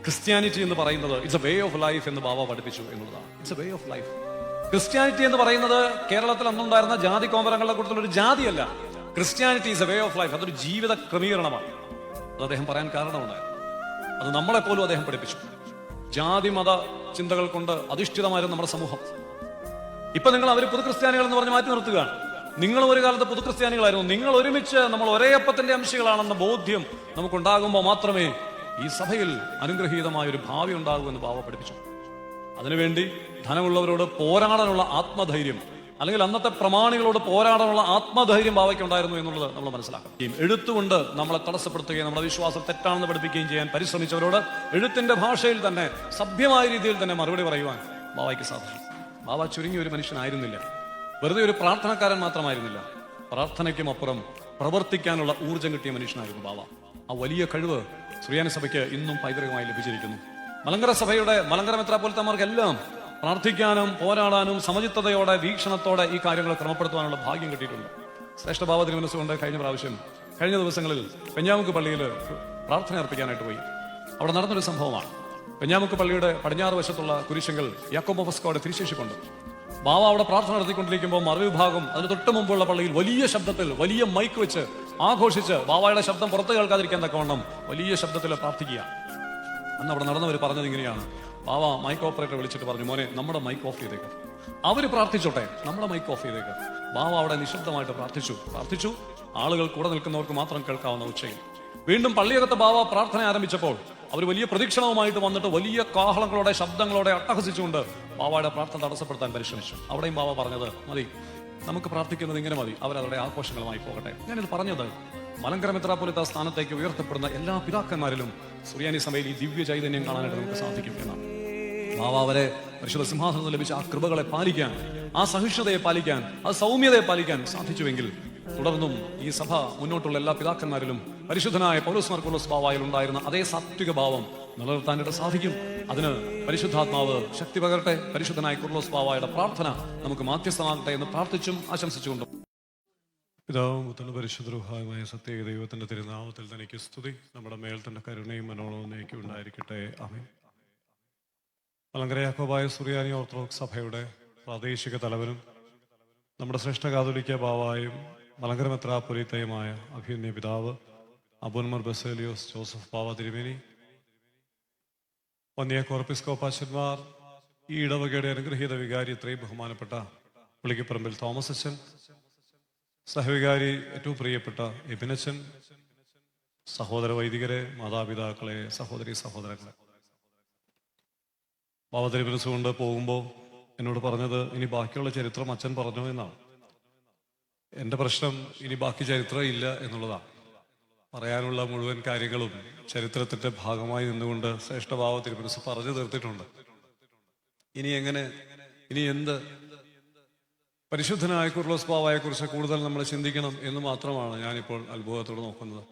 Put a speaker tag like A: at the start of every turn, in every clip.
A: Christianity എന്ന് പറയുന്നത് it's a way of life എന്ന് ബാബ പഠിപ്പിച്ചു എന്നുള്ളതാണ്. It's a way of life. Christianity എന്ന് പറയുന്നത് കേരളത്തിൽ അന്നുണ്ടായിരുന്ന ജാതി കോമരങ്ങളുടെ കൂട്ടത്തിലുള്ള ഒരു ജാതിയല്ല. Christianity is a way of life. അതൊരു ജീവിത ക്രമീകരണമാണ്. അത് അദ്ദേഹം പറയാൻ കാരണമുണ്ടായിരുന്നു. അത് നമ്മളെപ്പോലും അദ്ദേഹം പഠിപ്പിച്ചു. ജാതി മത ചിന്തകൾ കൊണ്ട് അധിഷ്ഠിതമായിരുന്നു നമ്മുടെ സമൂഹം. ഇപ്പൊ നിങ്ങൾ അവർ പുതുക്രിസ്ത്യാനികൾ എന്ന് പറഞ്ഞ് മാറ്റി നിർത്തുകയാണ്. നിങ്ങൾ ഒരു കാലത്ത് പുതുക്രിസ്ത്യാനികളായിരുന്നു. നിങ്ങൾ ഒരുമിച്ച് നമ്മൾ ഒരേ അപ്പത്തിന്റെ അംശികളാണെന്ന ബോധ്യം നമുക്കുണ്ടാകുമ്പോൾ മാത്രമേ ഈ സഭയിൽ അനുഗ്രഹീതമായ ഒരു ഭാവി ഉണ്ടാകൂ എന്ന് ബാബ പഠിപ്പിച്ചു. അതിനുവേണ്ടി ധനമുള്ളവരോട് പോരാടാനുള്ള ആത്മധൈര്യം, അല്ലെങ്കിൽ അന്നത്തെ പ്രമാണികളോട് പോരാടാനുള്ള ആത്മധൈര്യം ബാബയ്ക്ക് ഉണ്ടായിരുന്നു എന്നുള്ളത് നമ്മൾ മനസ്സിലാക്കണം. എഴുത്തുകൊണ്ട് നമ്മളെ തടസ്സപ്പെടുത്തുകയും നമ്മുടെ വിശ്വാസം തെറ്റാണെന്ന് പഠിപ്പിക്കുകയും ചെയ്യാൻ പരിശ്രമിച്ചവരോട് എഴുത്തിന്റെ ഭാഷയിൽ തന്നെ സഭ്യമായ രീതിയിൽ തന്നെ മറുപടി പറയുവാൻ ബാബയ്ക്ക് സാധിച്ചു. ബാബ ചുരുങ്ങിയ ഒരു മനുഷ്യനായിരുന്നില്ല. വെറുതെ ഒരു പ്രാർത്ഥനക്കാരൻ മാത്രമായിരുന്നില്ല. പ്രാർത്ഥനയ്ക്കും അപ്പുറം പ്രവർത്തിക്കാനുള്ള ഊർജം കിട്ടിയ മനുഷ്യനായിരുന്നു ബാബ. ആ വലിയ കഴിവ് സുറിയാനി സഭയ്ക്ക് ഇന്നും പൈതൃകമായി ലഭിച്ചിരിക്കുന്നു. മലങ്കര സഭയുടെ മലങ്കര മെത്രാപ്പൊലീത്തമാർക്കെല്ലാം പ്രാർത്ഥിക്കാനും പോരാടാനും സമചിത്തതയോടെ വീക്ഷണത്തോടെ ഈ കാര്യങ്ങൾ ക്രമപ്പെടുത്തുവാനുള്ള ഭാഗ്യം കിട്ടിയിട്ടുണ്ട്. ശ്രേഷ്ഠ ബാബ തിരുമനസ്സുകൊണ്ട് കഴിഞ്ഞ ദിവസങ്ങളിൽ പെഞ്ഞാമുക്ക് പള്ളിയിൽ പ്രാർത്ഥന അർപ്പിക്കാനായിട്ട് പോയി. അവിടെ നടന്നൊരു സംഭവമാണ്. പെഞ്ഞാമുക്ക് പള്ളിയുടെ പടിഞ്ഞാറ് വശത്തുള്ള കുരിശെങ്കിൽ യാക്കോബോ ഫസ്കോയുടെ തിരുശേഷിപ്പുണ്ട്. ബാബ അവിടെ പ്രാർത്ഥന നടത്തിക്കൊണ്ടിരിക്കുമ്പോൾ മറുവിഭാഗം അതിന് തൊട്ട് മുമ്പുള്ള പള്ളിയിൽ വലിയ ശബ്ദത്തിൽ വലിയ മൈക്ക് വെച്ച് ആഘോഷിച്ച് ബാബയുടെ ശബ്ദം പുറത്ത് കേൾക്കാതിരിക്കാൻ തക്കവണ്ണം വലിയ ശബ്ദത്തിൽ പ്രാർത്ഥിക്കുക. അന്ന് അവിടെ നടന്നവർ പറഞ്ഞത് ഇങ്ങനെയാണ്: ബാബ മൈക്ക് ഓപ്പറേറ്റർ വിളിച്ചിട്ട് പറഞ്ഞു, മോനെ നമ്മുടെ മൈക്ക് ഓഫ് ചെയ്തേക്ക്. അവര് പ്രാർത്ഥിച്ചോട്ടെ, നമ്മുടെ മൈക്ക് ഓഫ് ചെയ്തേക്ക്. ബാബ അവിടെ നിശബ്ദമായിട്ട് പ്രാർത്ഥിച്ചു. ആളുകൾ കൂടെ നിൽക്കുന്നവർക്ക് മാത്രം കേൾക്കാവുന്ന ഉച്ചയിൽ. വീണ്ടും പള്ളിയകത്ത് ബാബ പ്രാർത്ഥന ആരംഭിച്ചപ്പോൾ അവർ വലിയ പ്രതീക്ഷണവുമായിട്ട് വന്നിട്ട് വലിയ കാഹളങ്ങളോടെ ശബ്ദങ്ങളോടെ അട്ടഹസിച്ചുകൊണ്ട് ബാബയുടെ പ്രാർത്ഥന തടസ്സപ്പെടുത്താൻ പരിശ്രമിച്ചു. അവിടെയും ബാബ പറഞ്ഞത്, മതി, നമുക്ക് പ്രാർത്ഥിക്കുന്നത് ഇങ്ങനെ മതി, അവരവരുടെ ആഘോഷങ്ങളുമായി പോകട്ടെ. ഞാനിത് പറഞ്ഞത് മലങ്കര മെത്രാപ്പൊലീത്ത സ്ഥാനത്തേക്ക് ഉയർത്തപ്പെടുന്ന എല്ലാ പിതാക്കന്മാരിലും സുറിയാനി സഭയിൽ ഈ ദിവ്യ ചൈതന്യം കാണാനായിട്ട് നമുക്ക് സാധിക്കും എന്നാണ്. ബാബ അവരെ പരിശുദ്ധ സിംഹാസനത്തിൽ ലഭിച്ച ആ കൃപകളെ പാലിക്കാൻ, ആ സഹിഷ്ണുതയെ പാലിക്കാൻ, ആ സൗമ്യതയെ പാലിക്കാൻ സാധിച്ചുവെങ്കിൽ തുടർന്നും ഈ സഭ മുന്നോട്ടുള്ള എല്ലാ പിതാക്കന്മാരിലും പരിശുദ്ധനായ പൗലോസ് മർക്കൊലോസ് ബാവായിൽ ഉണ്ടായിരുന്ന അതേ സാത്വിക ഭാവം നിലനിർത്താനായിട്ട് സാധിക്കും. അതിന് പരിശുദ്ധാത്മാവ് ശക്തി പകരട്ടെ. പരിശുദ്ധനായ കുർലോസ് ബാവായുടെ പ്രാർത്ഥന നമുക്ക് മാധ്യസ്ഥമാകട്ടെ എന്ന് പ്രാർത്ഥിച്ചും ആശംസിച്ചുകൊണ്ടും പിതാവും പുത്രനും പരിശുദ്ധരുമായ സത്യേക ദൈവത്തിന്റെ തിരുനാമത്തിൽ തനിക്ക് സ്തുതി. നമ്മുടെ മേൽ തന്നെ കരുണയും മനോളവും നീക്കി ഉണ്ടായിരിക്കട്ടെ. ആമേൻ. മലങ്കര യാക്കോബായ സുറിയാനി ഓർത്തഡോക്സ് സഭയുടെ പ്രാദേശിക തലവനും നമ്മുടെ ശ്രേഷ്ഠ കാതോലിക്ക ബാവായും മലങ്കര മെത്രാപ്പൊലീത്തയുമായ അഭിമന്യ പിതാവ് അബൂന്മർ ബസേലിയോസ് ജോസഫ് ബാവ തിരുമേനി, വന്യ കോർപ്പിസ്കോപ്പാച്ചന്മാർ, ഈ ഇടവകയുടെ അനുഗ്രഹീത വികാരി ഇത്രയും ബഹുമാനപ്പെട്ട പുളിക്കപ്പറമ്പിൽ തോമസ് അച്ഛൻ, സഹവികാരി ഏറ്റവും പ്രിയപ്പെട്ട എബിനച്ചൻ, സഹോദര വൈദികരെ, മാതാപിതാക്കളെ, സഹോദരി സഹോദരങ്ങളെ, ബാവ തിരുമനസ്സുകൊണ്ട് പോകുമ്പോൾ എന്നോട് പറഞ്ഞത് ഇനി ബാക്കിയുള്ള ചരിത്രം അച്ഛൻ പറഞ്ഞു എന്നാണ്. എൻ്റെ പ്രശ്നം ഇനി ബാക്കി ചരിത്രം ഇല്ല എന്നുള്ളതാണ്. പറയാനുള്ള മുഴുവൻ കാര്യങ്ങളും ചരിത്രത്തിന്റെ ഭാഗമായി നിന്നുകൊണ്ട് ശ്രേഷ്ഠ ബാവ തിരുമനസ്സ് പറഞ്ഞു തീർത്തിട്ടുണ്ട്. ഇനി എന്ത് പരിശുദ്ധനായ കുർലോസ് ബാവയെ കുറിച്ച് കൂടുതൽ നമ്മൾ ചിന്തിക്കണം എന്ന് മാത്രമാണ് ഞാനിപ്പോൾ അത്ഭുതത്തോട് നോക്കുന്നത്.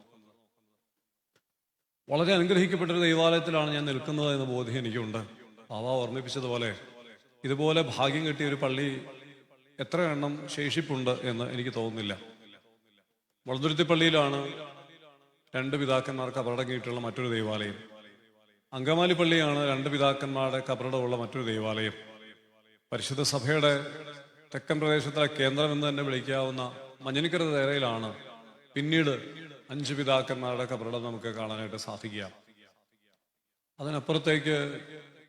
A: വളരെ അനുഗ്രഹിക്കപ്പെട്ടൊരു ദൈവാലയത്തിലാണ് ഞാൻ നിൽക്കുന്നത് എന്ന ബോധ്യം എനിക്കുണ്ട്. ബാവ ഓർമ്മിപ്പിച്ചതുപോലെ ഇതുപോലെ ഭാഗ്യം കിട്ടിയ ഒരു പള്ളി എത്ര എണ്ണം ശേഷിപ്പുണ്ട് എന്ന് എനിക്ക് തോന്നുന്നില്ല. വളന്തുരുത്തി പള്ളിയിലാണ് 2 പിതാക്കന്മാർക്ക് കബറടങ്ങിയിട്ടുള്ള മറ്റൊരു ദൈവാലയം. അങ്കമാലി പള്ളിയാണ് 2 പിതാക്കന്മാരുടെ കബറടമുള്ള മറ്റൊരു ദൈവാലയം. പരിശുദ്ധ സഭയുടെ തെക്കൻ പ്രദേശത്തിലെ കേന്ദ്രം എന്ന് തന്നെ വിളിക്കാവുന്ന മഞ്ഞനിക്കര തേരയിലാണ് പിന്നീട് 5 പിതാക്കന്മാരുടെ കബറടം നമുക്ക് കാണാനായിട്ട് സാധിക്കുക. അതിനപ്പുറത്തേക്ക്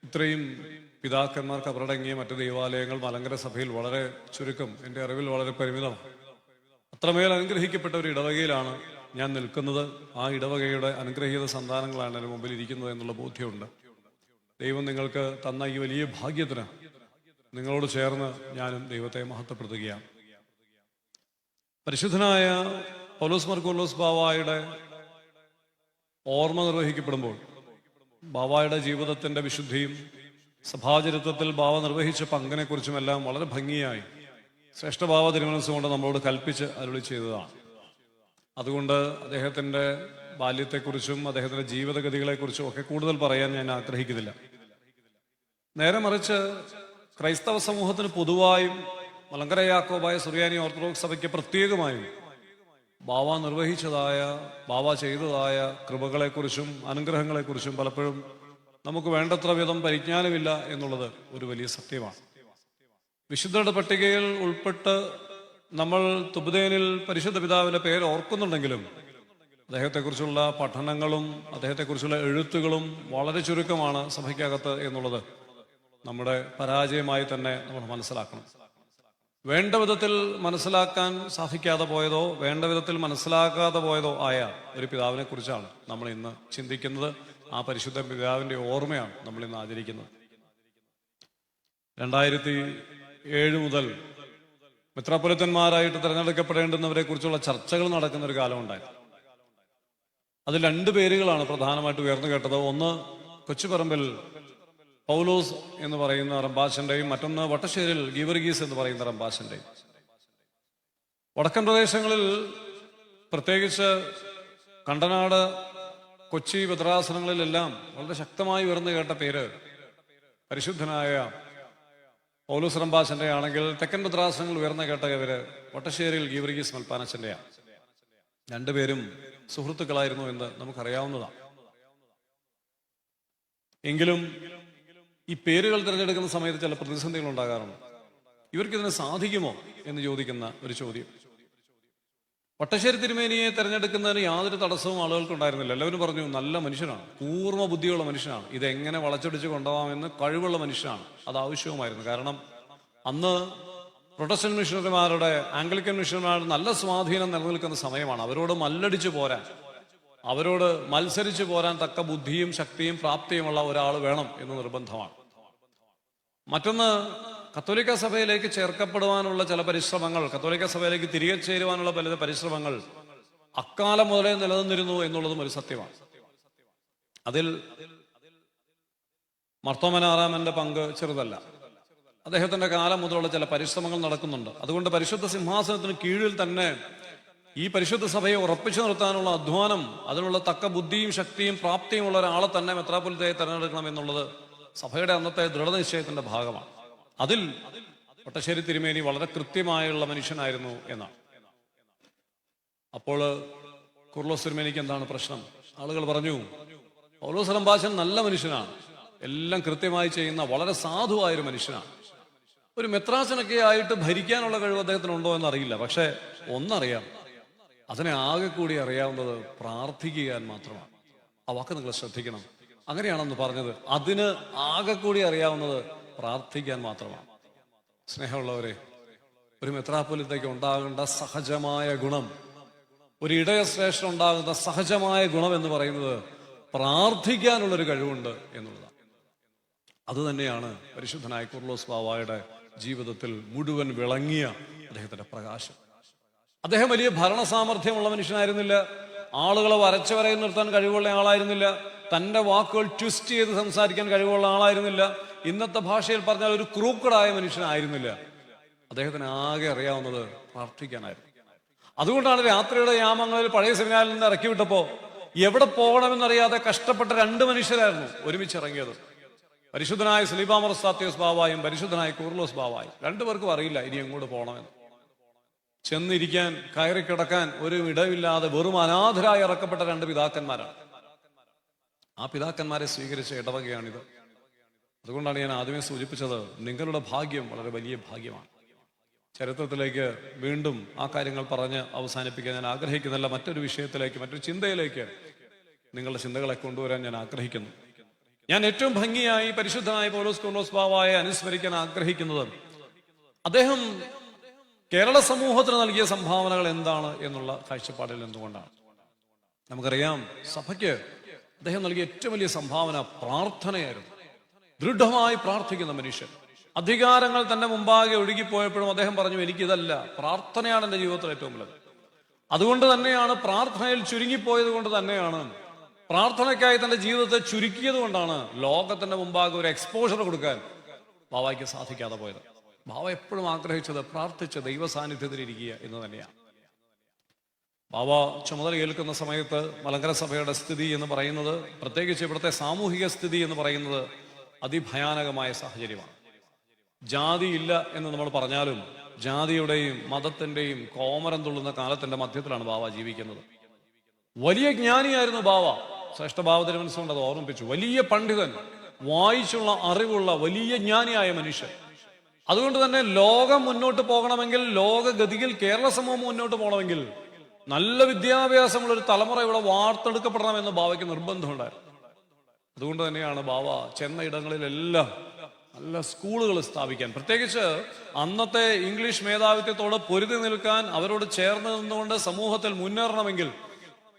A: ഇത്രയും പിതാക്കന്മാർ കബറടങ്ങിയ മറ്റു ദൈവാലയങ്ങൾ മലങ്കര സഭയിൽ വളരെ ചുരുക്കം, എൻ്റെ അറിവിൽ വളരെ പരിമിതമാണ്. അത്രമേൽ അനുഗ്രഹിക്കപ്പെട്ട ഒരു ഇടവകയിലാണ് ഞാൻ നിൽക്കുന്നത്. ആ ഇടവകയുടെ അനുഗ്രഹീത സന്താനങ്ങളാണ് എൻ്റെ മുമ്പിൽ ഇരിക്കുന്നത് എന്നുള്ള ബോധ്യമുണ്ട്. ദൈവം നിങ്ങൾക്ക് തന്ന ഈ വലിയ ഭാഗ്യത്തിന് നിങ്ങളോട് ചേർന്ന് ഞാനും ദൈവത്തെ മഹത്വപ്പെടുത്തുകയാണ്. പരിശുദ്ധനായ പൗലോസ് മർക്കൊലോസ് ബാവായുടെ ഓർമ്മ നിർവഹിക്കപ്പെടുമ്പോൾ ബാവായുടെ ജീവിതത്തിന്റെ വിശുദ്ധിയും സഭാചരിത്രത്തിൽ ബാവ നിർവഹിച്ച പങ്കിനെക്കുറിച്ചുമെല്ലാം വളരെ ഭംഗിയായി ശ്രേഷ്ഠ ബാവ തിരുമനസ്സുകൊണ്ട് നമ്മളോട് കൽപ്പിച്ച് അരുളി ചെയ്തതാണ്. അതുകൊണ്ട് അദ്ദേഹത്തിന്റെ ബാല്യത്തെക്കുറിച്ചും അദ്ദേഹത്തിന്റെ ജീവിതഗതികളെക്കുറിച്ചും ഒക്കെ കൂടുതൽ പറയാൻ ഞാൻ ആഗ്രഹിക്കുന്നില്ല. നേരെ മറിച്ച് ക്രൈസ്തവ സമൂഹത്തിന് പൊതുവായും മലങ്കര യാക്കോബായ സുറിയാനി ഓർത്തഡോക്സ് സഭയ്ക്ക് പ്രത്യേകമായും ബാവ നിർവഹിച്ചതായ, ബാവ ചെയ്തതായ കൃപകളെക്കുറിച്ചും അനുഗ്രഹങ്ങളെക്കുറിച്ചും പലപ്പോഴും നമുക്ക് വേണ്ടത്ര വിധം പരിജ്ഞാനമില്ല എന്നുള്ളത് ഒരു വലിയ സത്യമാണ്. വിശുദ്ധരുടെ പട്ടികയിൽ ഉൾപ്പെട്ട് നമ്മൾ തുബ്ദേനിൽ പരിശുദ്ധ പിതാവിന്റെ പേര് ഓർക്കുന്നുണ്ടെങ്കിലും അദ്ദേഹത്തെക്കുറിച്ചുള്ള പഠനങ്ങളും അദ്ദേഹത്തെക്കുറിച്ചുള്ള എഴുത്തുകളും വളരെ ചുരുക്കമാണ് സഭയ്ക്കകത്ത് എന്നുള്ളത് നമ്മുടെ പരാജയമായി തന്നെ നമ്മൾ മനസ്സിലാക്കണം. വേണ്ട വിധത്തിൽ മനസ്സിലാക്കാൻ സാധിക്കാതെ പോയതോ വേണ്ട വിധത്തിൽ മനസ്സിലാക്കാതെ പോയതോ ആയ ഒരു പിതാവിനെ കുറിച്ചാണ് നമ്മൾ ഇന്ന് ചിന്തിക്കുന്നത്. ആ പരിശുദ്ധ പിതാവിന്റെ ഓർമ്മയാണ് നമ്മൾ ഇന്ന് ആചരിക്കുന്നത്. 2007 മുതൽ മെത്രാപ്പൊലിത്തന്മാരായിട്ട് തിരഞ്ഞെടുക്കപ്പെടേണ്ടുന്നവരെ കുറിച്ചുള്ള ചർച്ചകൾ നടക്കുന്ന ഒരു കാലം ഉണ്ടായിരുന്നു. അതിൽ 2 പേരുകളാണ് പ്രധാനമായിട്ട് ഉയർന്നു കേട്ടത്. ഒന്ന് കൊച്ചുപറമ്പിൽ പൗലോസ് എന്ന് പറയുന്ന റമ്പാച്ചന്റെയും മറ്റൊന്ന് വട്ടശ്ശേരിൽ ഗീവർഗീസ് എന്ന് പറയുന്ന റമ്പാച്ചന്റെയും. വടക്കൻ പ്രദേശങ്ങളിൽ പ്രത്യേകിച്ച് കണ്ടനാട്, കൊച്ചി, ഭദ്രാസനങ്ങളിലെല്ലാം വളരെ ശക്തമായി ഉയർന്നു കേട്ട പേര് പരിശുദ്ധനായ പൗലോസ് റമ്പാച്ചന്റെ ആണെങ്കിൽ തെക്കൻ ഭദ്രാസനങ്ങളിൽ ഉയർന്നു കേട്ട പേര് വട്ടശ്ശേരിയിൽ ഗീവർഗീസ് മൽപ്പാനച്ചന്റെയാണ്. 2 പേരും സുഹൃത്തുക്കളായിരുന്നു എന്ന് നമുക്കറിയാവുന്നതാണ്. എങ്കിലും ഈ പേരുകൾ തിരഞ്ഞെടുക്കുന്ന സമയത്ത് ചില പ്രതിസന്ധികൾ ഉണ്ടാകാറുണ്ട്. ഇവർക്കിതിന് സാധിക്കുമോ എന്ന് ചോദിക്കുന്ന ഒരു ചോദ്യം. വട്ടശ്ശേരി തിരുമേനിയെ തിരഞ്ഞെടുക്കുന്നതിന് യാതൊരു തടസ്സവും ആളുകൾക്കുണ്ടായിരുന്നില്ല. എല്ലാവരും പറഞ്ഞു നല്ല മനുഷ്യനാണ്, പൂർണ്ണ ബുദ്ധിയുള്ള മനുഷ്യനാണ്, ഇതെങ്ങനെ വളച്ചൊടിച്ച് കൊണ്ടുപോകാമെന്ന് കഴിവുള്ള മനുഷ്യനാണ്. അത് ആവശ്യവുമായിരുന്നു. കാരണം അന്ന് പ്രൊട്ടസ്റ്റന്റ് മിഷണറിമാരുടെ, ആംഗ്ലിക്കൻ മിഷണറിമാരുടെ നല്ല സ്വാധീനം നിലനിൽക്കുന്ന സമയമാണ്. അവരോട് മല്ലടിച്ചു പോരാൻ, അവരോട് മത്സരിച്ചു പോരാൻ തക്ക ബുദ്ധിയും ശക്തിയും പ്രാപ്തിയുമുള്ള ഒരാൾ വേണം എന്ന് നിർബന്ധമാണ്. മറ്റൊന്ന്, കത്തോലിക്ക സഭയിലേക്ക് ചേർക്കപ്പെടുവാനുള്ള ചില പരിശ്രമങ്ങൾ, കത്തോലിക്ക സഭയിലേക്ക് തിരികെ ചേരുവാനുള്ള പല പരിശ്രമങ്ങൾ അക്കാലം മുതലേ നിലനിന്നിരുന്നു എന്നുള്ളതും ഒരു സത്യമാണ്. അതിൽ മാർത്തോമാ ആറാമന്റെ പങ്ക് ചെറുതല്ല. അദ്ദേഹത്തിന്റെ കാലം മുതലുള്ള ചില പരിശ്രമങ്ങൾ നടക്കുന്നുണ്ട്. അതുകൊണ്ട് പരിശുദ്ധ സിംഹാസനത്തിന് കീഴിൽ തന്നെ ഈ പരിശുദ്ധ സഭയെ ഉറപ്പിച്ചു നിർത്താനുള്ള അധ്വാനം, അതിനുള്ള തക്ക ബുദ്ധിയും ശക്തിയും പ്രാപ്തിയും ഉള്ള ഒരാളെ തന്നെ മെത്രാപ്പൊലീത്തയെ തെരഞ്ഞെടുക്കണം എന്നുള്ളത് സഭയുടെ അന്നത്തെ ദൃഢനിശ്ചയത്തിന്റെ ഭാഗമാണ്. അതിൽ വട്ടശ്ശേരി തിരുമേനി വളരെ കൃത്യമായുള്ള മനുഷ്യനായിരുന്നു എന്നാണ്. അപ്പോൾ കുർലോസ് തിരുമേനിക്ക് എന്താണ് പ്രശ്നം? ആളുകൾ പറഞ്ഞു, പൗലോസ് റമ്പാച്ചൻ നല്ല മനുഷ്യനാണ്, എല്ലാം കൃത്യമായി ചെയ്യുന്ന വളരെ സാധുവായൊരു മനുഷ്യനാണ്. ഒരു മെത്രാസനൊക്കെ ആയിട്ട് ഭരിക്കാനുള്ള കഴിവ് അദ്ദേഹത്തിനുണ്ടോ എന്നറിയില്ല. പക്ഷെ ഒന്നറിയാം, അതിനെ ആകെ കൂടി അറിയാവുന്നത് പ്രാർത്ഥിക്കാൻ മാത്രമാണ്. ആ വാക്ക് നിങ്ങൾ ശ്രദ്ധിക്കണം. അങ്ങനെയാണെന്ന് പറഞ്ഞത്. അതിന് ആകെ കൂടി അറിയാവുന്നത് പ്രാർത്ഥിക്കാൻ മാത്രമാണ്. സ്നേഹമുള്ളവരെ, ഒരു മെത്രാപ്പൊലീത്തയ്ക്ക് ഉണ്ടാകേണ്ട സഹജമായ ഗുണം, ഒരു ഇടയശ്രേഷ്ഠൻ ഉണ്ടാകുന്ന സഹജമായ ഗുണം എന്ന് പറയുന്നത് പ്രാർത്ഥിക്കാനുള്ളൊരു കഴിവുണ്ട് എന്നുള്ളതാണ്. അത് തന്നെയാണ് പരിശുദ്ധനായ കുർലോസ് ബാവായുടെ ജീവിതത്തിൽ മുഴുവൻ വിളങ്ങിയ അദ്ദേഹത്തിന്റെ പ്രകാശം. അദ്ദേഹം വലിയ ഭരണ സാമർഥ്യമുള്ള മനുഷ്യനായിരുന്നില്ല. ആളുകളെ വരച്ചു വരയിൽ നിർത്താൻ കഴിവുള്ള ആളായിരുന്നില്ല. തന്റെ വാക്കുകൾ ട്വിസ്റ്റ് ചെയ്ത് സംസാരിക്കാൻ കഴിവുള്ള ആളായിരുന്നില്ല. ഇന്നത്തെ ഭാഷയിൽ പറഞ്ഞാൽ ഒരു ക്രൂക്കഡായ മനുഷ്യനായിരുന്നില്ല. അദ്ദേഹത്തിന് ആകെ അറിയാവുന്നത് പ്രാർത്ഥിക്കാനായിരുന്നു. അതുകൊണ്ടാണ് രാത്രിയുടെ യാമങ്ങളിൽ പഴയ സെമിനാരിൽ നിന്ന് ഇറക്കി വിട്ടപ്പോ എവിടെ പോകണമെന്നറിയാതെ കഷ്ടപ്പെട്ട 2 മനുഷ്യരായിരുന്നു ഒരുമിച്ചിറങ്ങിയത്. പരിശുദ്ധനായ സ്ലീബാ മർസ്താത്യോസ് ബാവായും പരിശുദ്ധനായ കുർലോസ് ബാവായും. 2 പേർക്കും അറിയില്ല ഇനി എങ്ങോട്ട് പോകണമെന്ന്. ചെന്നിരിക്കാൻ, കയറി കിടക്കാൻ ഒരു ഇടമില്ലാതെ വെറും അനാഥരായി ഇറക്കപ്പെട്ട 2 പിതാക്കന്മാരാണ്. ആ പിതാക്കന്മാരെ സ്വീകരിച്ച ഇടവകയാണിത്. അതുകൊണ്ടാണ് ഞാൻ ആദ്യമേ സൂചിപ്പിച്ചത്, നിങ്ങളുടെ ഭാഗ്യം വളരെ വലിയ ഭാഗ്യമാണ്. ചരിത്രത്തിലേക്ക് വീണ്ടും ആ കാര്യങ്ങൾ പറഞ്ഞ് അവസാനിപ്പിക്കാൻ ഞാൻ ആഗ്രഹിക്കുന്നില്ല. മറ്റൊരു വിഷയത്തിലേക്ക്, മറ്റൊരു ചിന്തയിലേക്ക് നിങ്ങളുടെ ചിന്തകളെ കൊണ്ടുവരാൻ ഞാൻ ആഗ്രഹിക്കുന്നു. ഞാൻ ഏറ്റവും ഭംഗിയായി പരിശുദ്ധനായ പൗലോസ് കുർലോസ് ബാവായെ അനുസ്മരിക്കാൻ ആഗ്രഹിക്കുന്നത് അദ്ദേഹം കേരള സമൂഹത്തിന് നൽകിയ സംഭാവനകൾ എന്താണ് എന്നുള്ള കാഴ്ചപ്പാടിൽ നിന്നുകൊണ്ടാണ്. നമുക്കറിയാം, സഭയ്ക്ക് അദ്ദേഹം നൽകിയ ഏറ്റവും വലിയ സംഭാവന പ്രാർത്ഥനയായിരുന്നു. ദൃഢമായി പ്രാർത്ഥിക്കുന്ന മനുഷ്യൻ. അധികാരങ്ങൾ തന്റെ മുമ്പാകെ ഒഴുകിപ്പോയപ്പോഴും അദ്ദേഹം പറഞ്ഞു, എനിക്കിതല്ല, പ്രാർത്ഥനയാണ് എൻ്റെ ജീവിതത്തിൽ ഏറ്റവും വലുത്. അതുകൊണ്ട് തന്നെയാണ്, പ്രാർത്ഥനയിൽ ചുരുങ്ങിപ്പോയത് കൊണ്ട് തന്നെയാണ്, പ്രാർത്ഥനയ്ക്കായി തന്റെ ജീവിതത്തെ ചുരുക്കിയത് കൊണ്ടാണ് ലോകത്തിന്റെ മുമ്പാകെ ഒരു എക്സ്പോഷർ കൊടുക്കാൻ ബാവായ്ക്ക് സാധിക്കാതെ പോയത്. ബാവ എപ്പോഴും ആഗ്രഹിച്ചത് പ്രാർത്ഥിച്ച് ദൈവ സാന്നിധ്യത്തിൽ ഇരിക്കുക എന്ന് തന്നെയാണ്. ബാവ ചുമതല ഏൽക്കുന്ന സമയത്ത് മലങ്കര സഭയുടെ സ്ഥിതി എന്ന് പറയുന്നത്, പ്രത്യേകിച്ച് ഇവിടുത്തെ സാമൂഹിക സ്ഥിതി എന്ന് പറയുന്നത് അതിഭയാനകമായ സാഹചര്യമാണ്. ജാതി ഇല്ല എന്ന് നമ്മൾ പറഞ്ഞാലും ജാതിയുടെയും മതത്തിന്റെയും കോമരം തുള്ളുന്ന കാലത്തിന്റെ മധ്യത്തിലാണ് ബാവ ജീവിക്കുന്നത്. വലിയ ജ്ഞാനിയായിരുന്നു ബാവ. ശ്രേഷ്ഠ ബാവ തിരുമനസ്സുകൊണ്ട് അത് ഓർമ്മിപ്പിച്ചു. വലിയ പണ്ഡിതൻ, വായിച്ചുള്ള അറിവുള്ള വലിയ ജ്ഞാനിയായ മനുഷ്യൻ. അതുകൊണ്ട് തന്നെ ലോകം മുന്നോട്ട് പോകണമെങ്കിൽ, ലോകഗതിയിൽ കേരള സമൂഹം മുന്നോട്ട് പോകണമെങ്കിൽ നല്ല വിദ്യാഭ്യാസമുള്ള ഒരു തലമുറ ഇവിടെ വാർത്തെടുക്കപ്പെടണമെന്ന് ബാവയ്ക്ക് നിർബന്ധമുണ്ടായിരുന്നു. അതുകൊണ്ട് തന്നെയാണ് ബാവ ചെന്ന ഇടങ്ങളിലെല്ലാം നല്ല സ്കൂളുകൾ സ്ഥാപിക്കാൻ, പ്രത്യേകിച്ച് അന്നത്തെ ഇംഗ്ലീഷ് മേധാവിത്വത്തോട് പൊരുതി നിൽക്കാൻ, അവരോട് ചേർന്ന് നിന്നുകൊണ്ട് സമൂഹത്തിൽ മുന്നേറണമെങ്കിൽ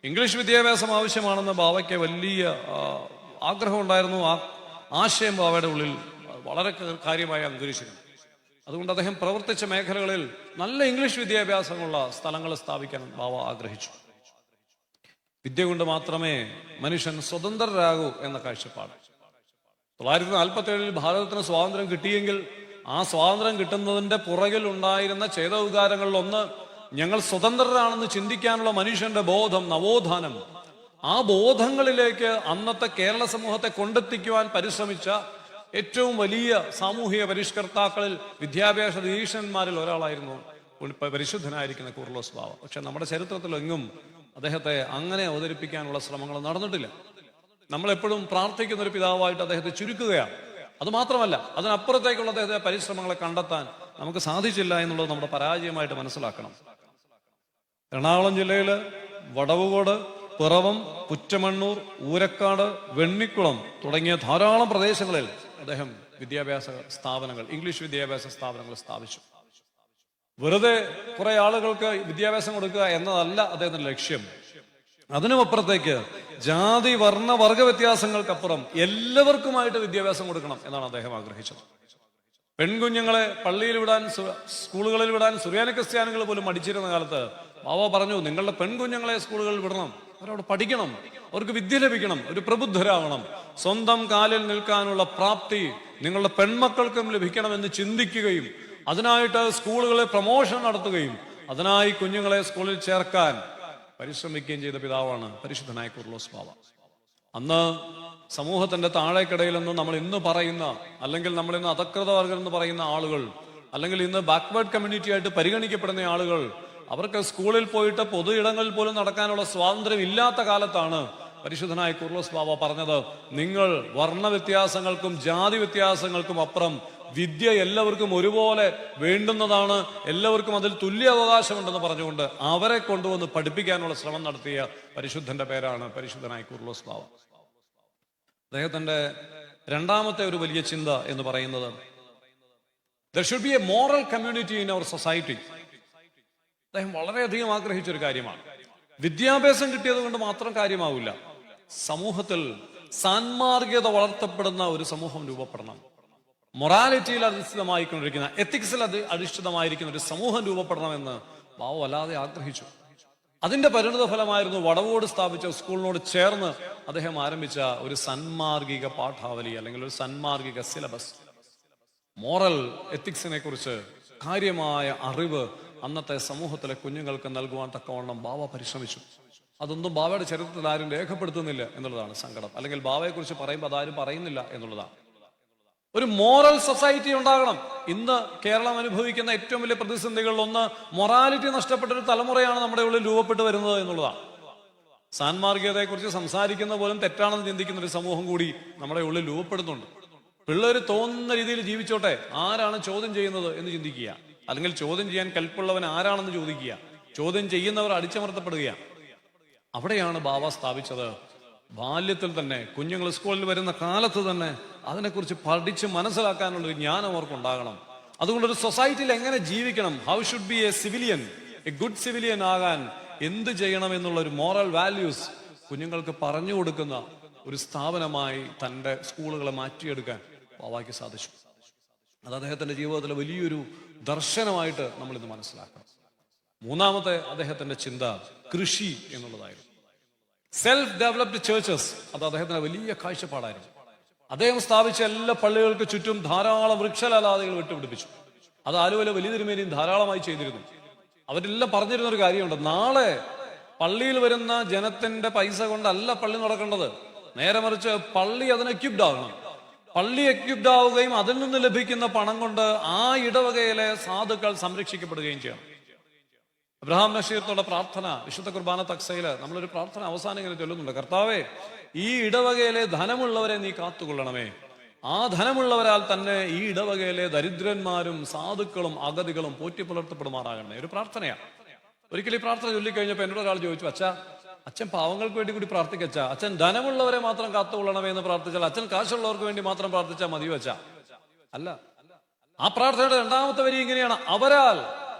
A: ഇംഗ്ലീഷ് വിദ്യാഭ്യാസം ആവശ്യമാണെന്ന് ബാവയ്ക്ക് വലിയ ആഗ്രഹം ഉണ്ടായിരുന്നു. ആ ആശയം ബാവയുടെ ഉള്ളിൽ വളരെ കാര്യമായി അങ്കുരിച്ചിരുന്നു. അതുകൊണ്ട് അദ്ദേഹം പ്രവർത്തിച്ച മേഖലകളിൽ നല്ല ഇംഗ്ലീഷ് വിദ്യാഭ്യാസമുള്ള സ്ഥലങ്ങൾ സ്ഥാപിക്കാൻ ബാവ ആഗ്രഹിച്ചു. വിദ്യ കൊണ്ട് മാത്രമേ മനുഷ്യൻ സ്വതന്ത്രരാകൂ എന്ന കാഴ്ചപ്പാട്. 1947 ഭാരതത്തിന് സ്വാതന്ത്ര്യം കിട്ടിയെങ്കിൽ ആ സ്വാതന്ത്ര്യം കിട്ടുന്നതിന്റെ പുറകിൽ ഉണ്ടായിരുന്ന ചേതോവികാരങ്ങളിൽ ഒന്ന് ഞങ്ങൾ സ്വതന്ത്രരാണെന്ന് ചിന്തിക്കാനുള്ള മനുഷ്യന്റെ ബോധം, നവോത്ഥാനം. ആ ബോധങ്ങളിലേക്ക് അന്നത്തെ കേരള സമൂഹത്തെ കൊണ്ടെത്തിക്കുവാൻ പരിശ്രമിച്ച ഏറ്റവും വലിയ സാമൂഹിക പരിഷ്കർത്താക്കളിൽ, വിദ്യാഭ്യാസ നിരീക്ഷകന്മാരിൽ ഒരാളായിരുന്നു പരിശുദ്ധനായിരിക്കുന്ന കൂർലോസ് ബാവ. പക്ഷെ നമ്മുടെ ചരിത്രത്തിലെങ്ങും അദ്ദേഹത്തെ അങ്ങനെ അവതരിപ്പിക്കാനുള്ള ശ്രമങ്ങൾ നടന്നിട്ടില്ല. നമ്മളെപ്പോഴും പ്രാർത്ഥിക്കുന്ന ഒരു പിതാവായിട്ട് അദ്ദേഹത്തെ ചുരുക്കുകയാണ്. അതുമാത്രമല്ല, അതിനപ്പുറത്തേക്കുള്ള അദ്ദേഹത്തെ പരിശ്രമങ്ങളെ കണ്ടെത്താൻ നമുക്ക് സാധിച്ചില്ല എന്നുള്ളത് നമ്മുടെ പരാജയമായിട്ട് മനസ്സിലാക്കണം. എറണാകുളം ജില്ലയില് വടവുകോട്, പിറവം, പുറ്റമണ്ണൂർ, ഊരക്കാട്, വെണ്ണിക്കുളം തുടങ്ങിയ ധാരാളം പ്രദേശങ്ങളിൽ അദ്ദേഹം വിദ്യാഭ്യാസ സ്ഥാപനങ്ങൾ, ഇംഗ്ലീഷ് വിദ്യാഭ്യാസ സ്ഥാപനങ്ങൾ സ്ഥാപിച്ചു. വെറുതെ കുറെ ആളുകൾക്ക് വിദ്യാഭ്യാസം കൊടുക്കുക എന്നതല്ല അദ്ദേഹത്തിന്റെ ലക്ഷ്യം. അതിനുമപ്പുറത്തേക്ക് ജാതി, വർണ്ണ, വർഗ വ്യത്യാസങ്ങൾക്കപ്പുറം എല്ലാവർക്കുമായിട്ട് വിദ്യാഭ്യാസം കൊടുക്കണം എന്നാണ് അദ്ദേഹം ആഗ്രഹിച്ചത്. പെൺകുഞ്ഞുങ്ങളെ പള്ളിയിൽ വിടാൻ, സ്കൂളുകളിൽ വിടാൻ സുറിയാനി ക്രിസ്ത്യാനികൾ പോലും മടിച്ചിരുന്ന കാലത്ത് ബാവ പറഞ്ഞു, നിങ്ങളുടെ പെൺകുഞ്ഞുങ്ങളെ സ്കൂളുകളിൽ വിടണം, അവരവിടെ പഠിക്കണം, അവർക്ക് വിദ്യ ലഭിക്കണം, ഒരു പ്രബുദ്ധരാകണം, സ്വന്തം കാലിൽ നിൽക്കാനുള്ള പ്രാപ്തി നിങ്ങളുടെ പെൺമക്കൾക്കും ലഭിക്കണമെന്ന് ചിന്തിക്കുകയും അതിനായിട്ട് സ്കൂളുകളിൽ പ്രമോഷൻ നടത്തുകയും അതിനായി കുഞ്ഞുങ്ങളെ സ്കൂളിൽ ചേർക്കാൻ പരിശ്രമിക്കുകയും ചെയ്ത പിതാവാണ് പരിശുദ്ധനായ കൂർലോസ് ബാവ. അന്ന് സമൂഹത്തിന്റെ താഴേക്കിടയിൽ നിന്ന് നമ്മൾ ഇന്ന് പറയുന്ന, അല്ലെങ്കിൽ നമ്മൾ ഇന്ന് അധകൃത വർഗം എന്ന് പറയുന്ന ആളുകൾ, അല്ലെങ്കിൽ ഇന്ന് ബാക്ക്വേർഡ് കമ്മ്യൂണിറ്റി ആയിട്ട് പരിഗണിക്കപ്പെടുന്ന ആളുകൾ, അവർക്ക് സ്കൂളിൽ പോയിട്ട് പൊതു ഇടങ്ങളിൽ പോലും നടക്കാനുള്ള സ്വാതന്ത്ര്യം ഇല്ലാത്ത കാലത്താണ് പരിശുദ്ധനായ കൂർലോസ് ബാവ പറഞ്ഞത്, നിങ്ങൾ വർണ്ണ വ്യത്യാസങ്ങൾക്കും ജാതി വ്യത്യാസങ്ങൾക്കും അപ്പുറം വിദ്യ എല്ലാവർക്കും ഒരുപോലെ വേണ്ടുന്നതാണ്, എല്ലാവർക്കും അതിൽ തുല്യ അവകാശമുണ്ടെന്ന് പറഞ്ഞുകൊണ്ട് അവരെ കൊണ്ടുവന്ന് പഠിപ്പിക്കാനുള്ള ശ്രമം നടത്തിയ പരിശുദ്ധന്റെ പേരാണ് പരിശുദ്ധനായ കൂർലോസ് ബാവ. അദ്ദേഹത്തിന്റെ രണ്ടാമത്തെ ഒരു വലിയ ചിന്ത എന്ന് പറയുന്നത്, there should be a moral community in our society. അദ്ദേഹം വളരെയധികം ആഗ്രഹിച്ച ഒരു കാര്യമാണ്. വിദ്യാഭ്യാസം കിട്ടിയത് കൊണ്ട് മാത്രം കാര്യമാവില്ല, സമൂഹത്തിൽ സാൻമാർഗികത വളർത്തപ്പെടുന്ന ഒരു സമൂഹം രൂപപ്പെടണം. മൊറാലിറ്റിയിൽ അധിഷ്ഠിതമായിക്കൊണ്ടിരിക്കുന്ന, എത്തിക്സിൽ അധിഷ്ഠിതമായിരിക്കുന്ന ഒരു സമൂഹം രൂപപ്പെടണമെന്ന് ബാവ വല്ലാതെ ആഗ്രഹിച്ചു. അതിന്റെ പരിണിത ഫലമായിരുന്നു വടവോട് സ്ഥാപിച്ച സ്കൂളിനോട് ചേർന്ന് അദ്ദേഹം ആരംഭിച്ച ഒരു സന്മാർഗിക പാഠാവലി, അല്ലെങ്കിൽ ഒരു സന്മാർഗിക സിലബസ്. മോറൽ എത്തിക്സിനെ കുറിച്ച് കാര്യമായ അറിവ് അന്നത്തെ സമൂഹത്തിലെ കുഞ്ഞുങ്ങൾക്ക് നൽകുവാൻ തക്കവണ്ണം ബാവ പരിശ്രമിച്ചു. അതൊന്നും ബാവയുടെ ചരിത്രത്തിൽ ആരും രേഖപ്പെടുത്തുന്നില്ല എന്നുള്ളതാണ് സങ്കടം. അല്ലെങ്കിൽ ബാവയെ കുറിച്ച് പറയുമ്പോൾ അതാരും പറയുന്നില്ല എന്നുള്ളതാണ്. ഒരു മോറൽ സൊസൈറ്റി ഉണ്ടാകണം. ഇന്ന് കേരളം അനുഭവിക്കുന്ന ഏറ്റവും വലിയ പ്രതിസന്ധികളിൽ ഒന്ന് മൊറാലിറ്റി നഷ്ടപ്പെട്ട ഒരു തലമുറയാണ് നമ്മുടെ ഉള്ളിൽ രൂപപ്പെട്ടു വരുന്നത് എന്നുള്ളതാണ്. സാൻമാർഗികതയെക്കുറിച്ച് സംസാരിക്കുന്ന പോലും തെറ്റാണെന്ന് ചിന്തിക്കുന്ന ഒരു സമൂഹം കൂടി നമ്മുടെ ഉള്ളിൽ രൂപപ്പെടുന്നുണ്ട്. പിള്ളേർ തോന്നുന്ന രീതിയിൽ ജീവിച്ചോട്ടെ, ആരാണ് ചോദ്യം ചെയ്യുന്നത് എന്ന് ചിന്തിക്കുക, അല്ലെങ്കിൽ ചോദ്യം ചെയ്യാൻ കൽപ്പുള്ളവൻ ആരാണെന്ന് ചോദിക്കുക, ചോദ്യം ചെയ്യുന്നവർ അടിച്ചമർത്തപ്പെടുക. അവിടെയാണ് ബാവ സ്ഥാപിച്ചത്. ബാല്യത്തിൽ തന്നെ കുഞ്ഞുങ്ങൾ സ്കൂളിൽ വരുന്ന കാലത്ത് തന്നെ അതിനെക്കുറിച്ച് പഠിച്ച് മനസ്സിലാക്കാനുള്ള ഒരു ജ്ഞാനം അവർക്കുണ്ടാകണം. അതുകൊണ്ട് ഒരു സൊസൈറ്റിയിൽ എങ്ങനെ ജീവിക്കണം, how should be A civilian, A good civilian ആകാൻ എന്ത് ചെയ്യണം എന്നുള്ള ഒരു മോറൽ വാല്യൂസ് കുഞ്ഞുങ്ങൾക്ക് പറഞ്ഞു കൊടുക്കുന്ന ഒരു സ്ഥാപനമായി തൻ്റെ സ്കൂളുകളെ മാറ്റിയെടുക്കാൻ ബാവയ്ക്ക് സാധിച്ചു. അത് അദ്ദേഹത്തിന്റെ ജീവിതത്തിലെ വലിയൊരു ദർശനമായിട്ട് നമ്മൾ ഇന്ന് മനസ്സിലാക്കണം. മൂന്നാമത്തെ അദ്ദേഹത്തിന്റെ ചിന്ത കൃഷി എന്നുള്ളതായിരുന്നു. സെൽഫ് ഡെവലപ്ഡ് ചേർച്ചസ്, അത് അദ്ദേഹത്തിന്റെ വലിയ കാഴ്ചപ്പാടായിരുന്നു. അദ്ദേഹം സ്ഥാപിച്ച എല്ലാ പള്ളികൾക്ക് ചുറ്റും ധാരാളം വൃക്ഷലതാദികൾ വിട്ടുപിടിപ്പിച്ചു. അത് ആലുവയിലെ വലിയ തിരുമേനിയും ധാരാളമായി ചെയ്തിരുന്നു. അവരെല്ലാം പറഞ്ഞിരുന്ന ഒരു കാര്യമുണ്ട്, നാളെ പള്ളിയിൽ വരുന്ന ജനത്തിന്റെ പൈസ കൊണ്ടല്ല പള്ളി നടക്കേണ്ടത്, നേരെ മറിച്ച് പള്ളി അതിന് എക്യുപ്ഡ് ആകണം. പള്ളി എക്യുപ്ഡ് ആവുകയും അതിൽ നിന്ന് ലഭിക്കുന്ന പണം കൊണ്ട് ആ ഇടവകയിലെ സാധുക്കൾ സംരക്ഷിക്കപ്പെടുകയും ചെയ്യണം. അബ്രഹാം നഷീർത്തോടെ പ്രാർത്ഥന, വിശുദ്ധ കുർബാന തക്സയില് നമ്മളൊരു പ്രാർത്ഥന അവസാനം ഇങ്ങനെ ചൊല്ലുന്നുണ്ട്, കർത്താവേ ഈ ഇടവകയിലെ ധനമുള്ളവരെ നീ കാത്തുകൊള്ളണമേ, ആ ധനമുള്ളവരാൽ തന്നെ ഈ ഇടവകയിലെ ദരിദ്രന്മാരും സാധുക്കളും അഗതികളും പോറ്റി പുലർത്തപ്പെടുമാറാകണേ. ഒരു പ്രാർത്ഥനയാണ്. ഒരിക്കലും ഈ പ്രാർത്ഥന ചൊല്ലിക്കഴിഞ്ഞപ്പോൾ എന്നോട് ഒരാൾ ചോദിച്ചു, അച്ഛൻ പാവങ്ങൾക്ക് വേണ്ടി കൂടി പ്രാർത്ഥിക്കച്ചാ, അച്ഛൻ ധനമുള്ളവരെ മാത്രം കാത്തുകൊള്ളണമേ എന്ന് പ്രാർത്ഥിച്ചാൽ അച്ഛൻ കാശുള്ളവർക്ക് വേണ്ടി മാത്രം പ്രാർത്ഥിച്ചാൽ മതി വെച്ചാ? അല്ല. ആ പ്രാർത്ഥനയുടെ രണ്ടാമത്തെ വരി ഇങ്ങനെയാണ്: അവരാൽ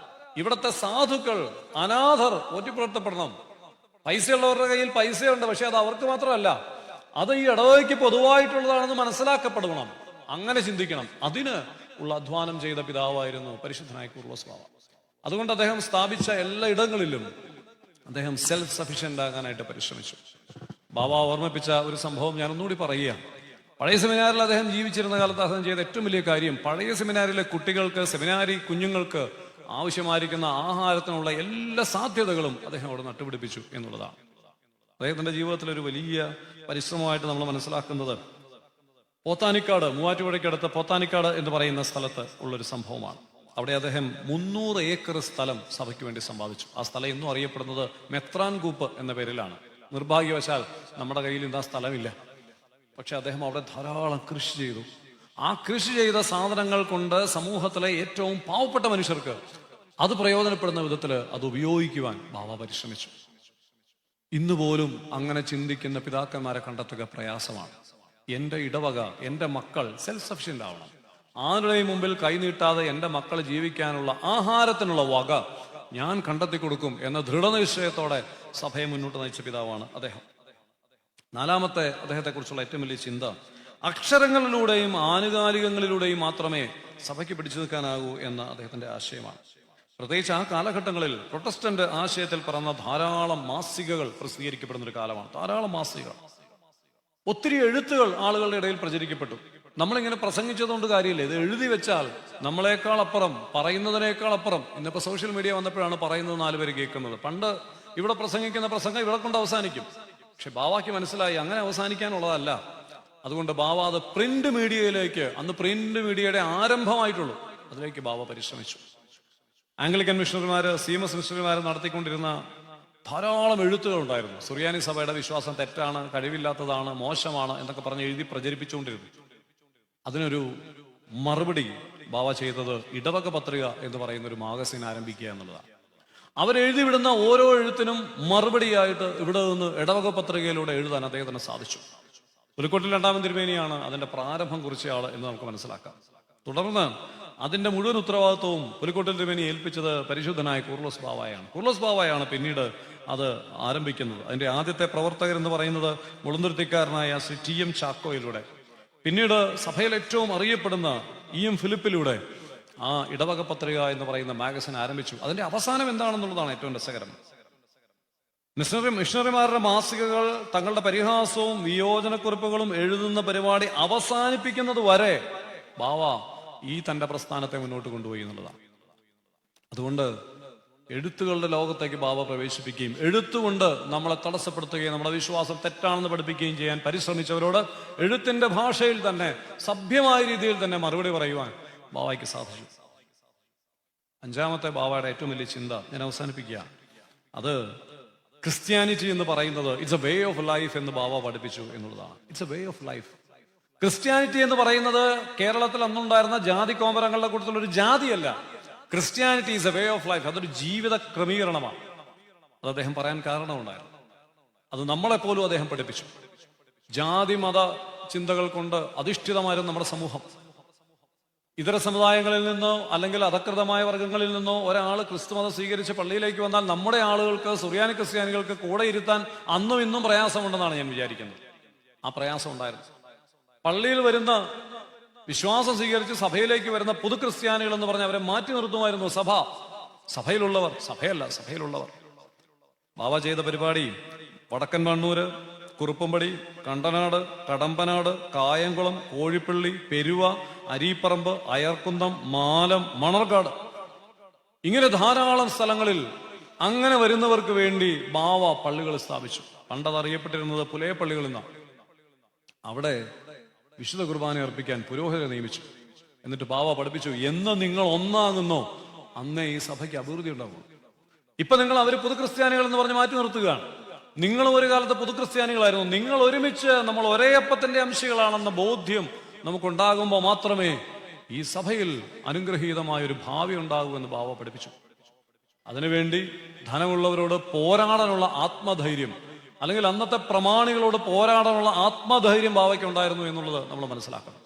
A: ഇവിടുത്തെ സാധുക്കൾ അനാഥർ പോറ്റിപ്പുലർത്തപ്പെടണം. പൈസയുള്ളവരുടെ കയ്യിൽ പൈസയുണ്ട്, പക്ഷെ അത് അവർക്ക് മാത്രമല്ല, അത് ഈ ഇടവകയ്ക്ക് പൊതുവായിട്ടുള്ളതാണെന്ന് മനസ്സിലാക്കപ്പെടണം. അങ്ങനെ ചിന്തിക്കണം. അതിന് ഉള്ള അധ്വാനം ചെയ്ത പിതാവായിരുന്നു പരിശുദ്ധനായ കൂർലോസ് ബാവ. അതുകൊണ്ട് അദ്ദേഹം സ്ഥാപിച്ച എല്ലാ ഇടങ്ങളിലും അദ്ദേഹം സെൽഫ് സഫിഷ്യന്റ് ആകാനായിട്ട് പരിശ്രമിച്ചു. ബാബ ഓർമ്മിപ്പിച്ച ഒരു സംഭവം ഞാൻ ഒന്നുകൂടി പറയുക. പഴയ സെമിനാറിൽ അദ്ദേഹം ജീവിച്ചിരുന്ന കാലത്ത് അദ്ദേഹം ചെയ്ത ഏറ്റവും വലിയ കാര്യം, പഴയ സെമിനാറിലെ കുട്ടികൾക്ക്, സെമിനാരി കുഞ്ഞുങ്ങൾക്ക് ആവശ്യമായിരിക്കുന്ന ആഹാരത്തിനുള്ള എല്ലാ സാധ്യതകളും അദ്ദേഹം അവിടെ നട്ടുപിടിപ്പിച്ചു എന്നുള്ളതാണ്. അദ്ദേഹത്തിന്റെ ജീവിതത്തിൽ ഒരു വലിയ പരിശ്രമമായിട്ട് നമ്മൾ മനസ്സിലാക്കുന്നത് പോത്താനിക്കാട്, മൂവാറ്റുപുഴയ്ക്കടുത്ത് പോത്താനിക്കാട് എന്ന് പറയുന്ന സ്ഥലത്ത് ഉള്ളൊരു സംഭവമാണ്. അവിടെ അദ്ദേഹം 300 ഏക്കർ സ്ഥലം സഭയ്ക്ക് വേണ്ടി സമ്പാദിച്ചു. ആ സ്ഥലം ഇന്നും അറിയപ്പെടുന്നത് മെത്രാൻ കൂപ്പ് എന്ന പേരിലാണ്. നിർഭാഗ്യവശാൽ നമ്മുടെ കയ്യിൽ ഇന്ന് ആ സ്ഥലമില്ല. പക്ഷെ അദ്ദേഹം അവിടെ ധാരാളം കൃഷി ചെയ്തു. ആ കൃഷി ചെയ്ത സാധനങ്ങൾ കൊണ്ട് സമൂഹത്തിലെ ഏറ്റവും പാവപ്പെട്ട മനുഷ്യർക്ക് അത് പ്രയോജനപ്പെടുന്ന വിധത്തിൽ അത് ഉപയോഗിക്കുവാൻ ബാബ പരിശ്രമിച്ചു. ഇന്ന് പോലും അങ്ങനെ ചിന്തിക്കുന്ന പിതാക്കന്മാരെ കണ്ടെത്തുക പ്രയാസമാണ്. എൻ്റെ ഇടവക, എൻ്റെ മക്കൾ സെൽഫ് സഫിഷ്യന്റ് ആവണം. ആരുടെയും മുമ്പിൽ കൈനീട്ടാതെ എൻ്റെ മക്കൾ ജീവിക്കാനുള്ള ആഹാരത്തിനുള്ള വക ഞാൻ കണ്ടെത്തി കൊടുക്കും എന്ന ദൃഢനിശ്ചയത്തോടെ സഭയെ മുന്നോട്ട് നയിച്ച പിതാവാണ് അദ്ദേഹം. നാലാമത്തെ അദ്ദേഹത്തെ കുറിച്ചുള്ള ഏറ്റവും വലിയ ചിന്ത, അക്ഷരങ്ങളിലൂടെയും ആനുകാലികങ്ങളിലൂടെയും മാത്രമേ സഭയ്ക്ക് പിടിച്ചു നിൽക്കാനാകൂ എന്ന അദ്ദേഹത്തിന്റെ ആശയമാണ്. പ്രത്യേകിച്ച് ആ കാലഘട്ടങ്ങളിൽ പ്രൊട്ടസ്റ്റന്റ് ആശയത്തിൽ പറഞ്ഞ ധാരാളം മാസികകൾ പ്രസിദ്ധീകരിക്കപ്പെടുന്ന ഒരു കാലമാണ്. ധാരാളം മാസികകൾ, ഒത്തിരി എഴുത്തുകൾ ആളുകളുടെ ഇടയിൽ പ്രചരിക്കപ്പെട്ടു. നമ്മളിങ്ങനെ പ്രസംഗിച്ചതുകൊണ്ട് കാര്യമില്ല. ഇത് എഴുതി വെച്ചാൽ നമ്മളെക്കാൾ അപ്പുറം, പറയുന്നതിനേക്കാൾ അപ്പുറം. ഇന്നിപ്പോ സോഷ്യൽ മീഡിയ വന്നപ്പോഴാണ് പറയുന്നത് 4 പേര് കേൾക്കുന്നത്. പണ്ട് ഇവിടെ പ്രസംഗിക്കുന്ന പ്രസംഗം ഇവിടെ കൊണ്ട് അവസാനിക്കും. പക്ഷെ ബാവാക്ക് മനസ്സിലായി അങ്ങനെ അവസാനിക്കാനുള്ളതല്ല. അതുകൊണ്ട് ബാവ അത് പ്രിന്റ് മീഡിയയിലേക്ക്, അന്ന് പ്രിന്റ് മീഡിയയുടെ ആരംഭമായിട്ടുള്ളൂ, അതിലേക്ക് ബാവ പരിശ്രമിച്ചു. ആംഗ്ലിക്കൻ മിഷണറിമാര്, CMS മിഷണറിമാര് നടത്തിക്കൊണ്ടിരുന്ന ധാരാളം എഴുത്തുകൾ ഉണ്ടായിരുന്നു. സുറിയാനി സഭയുടെ വിശ്വാസം തെറ്റാണ്, കഴിവില്ലാത്തതാണ്, മോശമാണ് എന്നൊക്കെ പറഞ്ഞ് എഴുതി പ്രചരിപ്പിച്ചുകൊണ്ടിരുന്നു. അതിനൊരു മറുപടി ബാവ ചെയ്തത് ഇടവക പത്രിക എന്ന് പറയുന്ന ഒരു മാഗസിൻ ആരംഭിക്കുക എന്നുള്ളതാണ്. അവരെഴുതി വിടുന്ന ഓരോ എഴുത്തിനും മറുപടിയായിട്ട് ഇവിടെ നിന്ന് ഇടവക പത്രികയിലൂടെ എഴുതാൻ അദ്ദേഹത്തിന് സാധിച്ചു. പുലിക്കോട്ടിൽ 2-ാമൻ തിരുമേനിയാണ് അതിന്റെ പ്രാരംഭം കുറിച്ചയാള് എന്ന് നമുക്ക് മനസ്സിലാക്കാം. തുടർന്ന് അതിന്റെ മുഴുവൻ ഉത്തരവാദിത്വവും പുലിക്കോട്ടിൽ തിരുമേനി ഏൽപ്പിച്ചത് പരിശുദ്ധനായ കൂർലോസ് ബാവയാണ്. കൂർലോസ് ബാവയാണ് പിന്നീട് അത് ആരംഭിക്കുന്നത്. അതിന്റെ ആദ്യത്തെ പ്രവർത്തകരെന്ന് പറയുന്നത് മുളന്തുരുത്തിക്കാരനായ ശ്രീ TM ചാക്കോയിലൂടെ, പിന്നീട് സഭയിൽ ഏറ്റവും അറിയപ്പെടുന്ന EM ഫിലിപ്പിലൂടെ ആ ഇടവക പത്രിക എന്ന് പറയുന്ന മാഗസിൻ ആരംഭിച്ചു. അതിന്റെ അവസാനം എന്താണെന്നുള്ളതാണ് ഏറ്റവും രസകരം. മിഷണറിമാരുടെ മാസികകൾ തങ്ങളുടെ പരിഹാസവും വിയോജനക്കുറിപ്പുകളും എഴുതുന്ന പരിപാടി അവസാനിപ്പിക്കുന്നത് വരെ ബാവ ഈ തന്റെ പ്രസ്ഥാനത്തെ മുന്നോട്ട് കൊണ്ടുപോയി എന്നുള്ളതാണ്. അതുകൊണ്ട് എഴുത്തുകളുടെ ലോകത്തേക്ക് ബാബ പ്രവേശിപ്പിക്കുകയും എഴുത്തുകൊണ്ട് നമ്മളെ തടസ്സപ്പെടുത്തുകയും നമ്മുടെ വിശ്വാസം തെറ്റാണെന്ന് പഠിപ്പിക്കുകയും ചെയ്യാൻ പരിശ്രമിച്ചവരോട് എഴുത്തിന്റെ ഭാഷയിൽ തന്നെ, സഭ്യമായ രീതിയിൽ തന്നെ മറുപടി പറയുവാൻ ബാവയ്ക്ക് സാധിച്ചു. 5-ാമത്തെ ബാവയുടെ ഏറ്റവും വലിയ ചിന്ത ഞാൻ അവസാനിപ്പിക്കുക. അത് ക്രിസ്ത്യാനിറ്റി എന്ന് പറയുന്നത് it's a way of life എന്ന് ബാവ പഠിപ്പിച്ചു എന്നുള്ളതാണ്. It's a way of life. Christianity എന്ന് പറയുന്നത് കേരളത്തിൽ അന്നുണ്ടായിരുന്ന ജാതി കോമരങ്ങളുടെ കൂട്ടത്തിലുള്ള ഒരു ജാതിയല്ല. Christianity is a way of life. അതൊരു ജീവിത ക്രമീകരണമാണ്. അത് അദ്ദേഹം പറയാൻ കാരണമുണ്ടായിരുന്നു. അത് നമ്മളെപ്പോലും അദ്ദേഹം പഠിപ്പിച്ചു. ജാതി മത ചിന്തകൾ കൊണ്ട് അധിഷ്ഠിതമായിരുന്നു നമ്മുടെ സമൂഹം. ഇതര സമുദായങ്ങളിൽ നിന്നോ അല്ലെങ്കിൽ അധകൃതമായ വർഗങ്ങളിൽ നിന്നോ ഒരാൾ ക്രിസ്തുമതം സ്വീകരിച്ച് പള്ളിയിലേക്ക് വന്നാൽ നമ്മുടെ ആളുകൾക്ക്, സുറിയാനി ക്രിസ്ത്യാനികൾക്ക് കൂടെ ഇരുത്താൻ അന്നും ഇന്നും പ്രയാസമുണ്ടെന്നാണ് ഞാൻ വിചാരിക്കുന്നത്. ആ പ്രയാസം ഉണ്ടായിരുന്നു. പള്ളിയിൽ വരുന്ന, വിശ്വാസം സ്വീകരിച്ച് സഭയിലേക്ക് വരുന്ന പുതു ക്രിസ്ത്യാനികൾ എന്ന് പറഞ്ഞ് അവരെ മാറ്റി നിർത്തുമായിരുന്നു സഭ. സഭയിലുള്ളവർ, സഭയല്ല സഭയിലുള്ളവർ. ബാബ ചെയ്ത പരിപാടി വടക്കൻ മണ്ണൂര്, കുറുപ്പമ്പടി, കണ്ടനാട്, കടമ്പനാട്, കായംകുളം, കോഴിപ്പള്ളി, പെരുവ, അരീപ്പറമ്പ്, അയർക്കുന്നം, മാലം, മണർക്കാട്, ഇങ്ങനെ ധാരാളം സ്ഥലങ്ങളിൽ അങ്ങനെ വരുന്നവർക്ക് വേണ്ടി ബാവ പള്ളികൾ സ്ഥാപിച്ചു. പണ്ടത് അറിയപ്പെട്ടിരുന്നത് പുലയ പള്ളികളിൽ നിന്നാണ്. അവിടെ വിശുദ്ധ കുർബാന അർപ്പിക്കാൻ പുരോഹിതരെ നിയമിച്ചു. എന്നിട്ട് ബാവ പഠിപ്പിച്ചു, എന്ന് നിങ്ങൾ ഒന്നാകുന്നോ അന്നേ ഈ സഭയ്ക്ക് അഭിവൃദ്ധി ഉണ്ടാകും. ഇപ്പൊ നിങ്ങൾ അവര് പുതുക്രിസ്ത്യാനികൾ എന്ന് പറഞ്ഞ് മാറ്റി നിർത്തുകയാണ്. നിങ്ങൾ ഒരു കാലത്ത് പുതുക്രിസ്ത്യാനികളായിരുന്നു. നിങ്ങൾ ഒരുമിച്ച്, നമ്മൾ ഒരേ അപ്പത്തിന്റെ അംശികളാണെന്ന ബോധ്യം നമുക്കുണ്ടാകുമ്പോൾ മാത്രമേ ഈ സഭയിൽ അനുഗ്രഹീതമായ ഒരു ഭാവി ഉണ്ടാകൂ എന്ന് ബാവ പഠിപ്പിച്ചു. അതിനുവേണ്ടി ധനമുള്ളവരോട് പോരാടാനുള്ള ആത്മധൈര്യം, അല്ലെങ്കിൽ അന്നത്തെ പ്രമാണികളോട് പോരാടാനുള്ള ആത്മധൈര്യം ബാവയ്ക്ക് ഉണ്ടായിരുന്നു എന്നുള്ളത് നമ്മൾ മനസ്സിലാക്കണം.